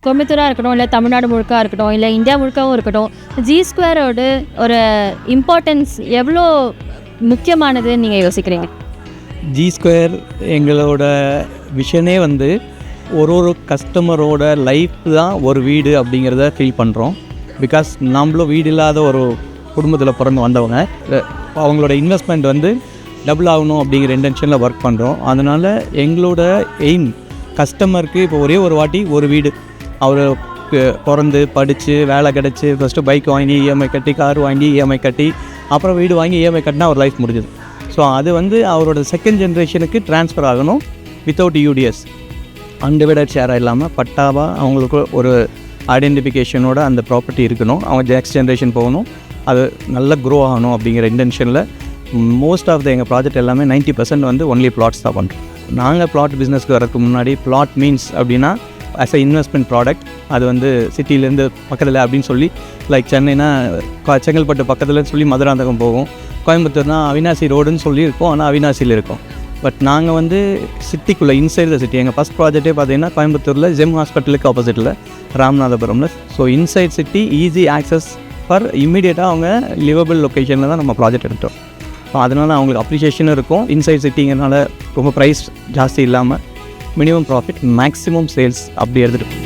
கோயம்புத்தூராக இருக்கட்டும், இல்லை தமிழ்நாடு முழுக்க இருக்கட்டும், இல்லை இந்தியா முழுக்கவும் இருக்கட்டும், G2 ஒரு இம்பார்ட்டன்ஸ் எவ்வளோ முக்கியமானதுன்னு நீங்கள் யோசிக்கிறீங்க? G2 எங்களோட விஷனே வந்து ஒரு கஸ்டமரோட லைஃப் தான் ஒரு வீடு அப்படிங்கிறத ஃபீல் பண்ணுறோம். பிகாஸ் நம்மளும் வீடு இல்லாத ஒரு குடும்பத்தில் பிறந்து வந்தவங்க. அவங்களோட இன்வெஸ்ட்மெண்ட் வந்து டபுள் ஆகணும் அப்படிங்கிற இன்டென்ஷனில் ஒர்க் பண்ணுறோம். அதனால் எங்களோட எய்ம் கஸ்டமருக்கு இப்போ ஒரே ஒரு வாட்டி ஒரு வீடு, அவர் பிறந்து படித்து வேலை கிடச்சி ஃபஸ்ட்டு பைக் வாங்கி இஎம்ஐ கட்டி, கார் வாங்கி இஎம்ஐ கட்டி, அப்புறம் வீடு வாங்கி இஎம்ஐ கட்டினா அவர் லைஃப் முடிஞ்சுது. ஸோ அது வந்து அவரோட செகண்ட் ஜென்ரேஷனுக்கு ட்ரான்ஸ்ஃபர் ஆகணும் வித்தவுட் யூடிஎஸ், அன்டிவைடட் ஷேராக இல்லாமல் பட்டாவாக அவங்களுக்கு ஒரு ஐடென்டிஃபிகேஷனோட அந்த ப்ராப்பர்ட்டி இருக்கணும். அவங்க நெக்ஸ்ட் ஜென்ரேஷன் போகணும், அது நல்லா க்ரோ ஆகணும் அப்படிங்கிற இன்டென்ஷனில் மோஸ்ட் ஆஃப் எங்கள் ப்ராஜெக்ட் எல்லாமே 90% வந்து ஒன்லி பிளாட்ஸ் தான் பண்ணுறோம். நாங்கள் பிளாட் பிஸ்னஸ்க்கு வரதுக்கு முன்னாடி பிளாட் மீன்ஸ் அப்படின்னா ஆஸ் அ இன்வெஸ்ட்மெண்ட் ப்ராடக்ட், அது வந்து சிட்டிலேருந்து பக்கத்தில் அப்படின்னு சொல்லி, லைக் சென்னைனா செங்கல்பட்டு பக்கத்தில் சொல்லி மதுராந்தகம் போகும், கோயம்புத்தூர்னா அவினாசி ரோடுன்னு சொல்லி இருக்கோம், ஆனால் அவினாசியில் இருக்கோம். பட் நாங்கள் வந்து சிட்டிக்குள்ளே இன்சைட் த சிட்டி, எங்கள் ஃபஸ்ட் ப்ராஜெக்டே பார்த்தீங்கன்னா கோயம்புத்தூரில் ஜெம் ஹாஸ்பிட்டலுக்கு ஆப்போசிட்டில் ராமநாதபுரமில். So inside city, easy access for இம்மீடியட்டாக அவங்க லிவபிள் லொக்கேஷனில் தான் நம்ம ப்ராஜெக்ட் எடுத்தோம். ஸோ அதனால் அவங்களுக்கு அப்ரிஷியேஷனும் இருக்கும். இன்சைட் சிட்டிங்கிறனால ரொம்ப ப்ரைஸ் ஜாஸ்தி இல்லாமல் மினிமம் ப்ராஃபிட் மேக்ஸிமம் சேல்ஸ் அப்படி எடுத்துகிட்டு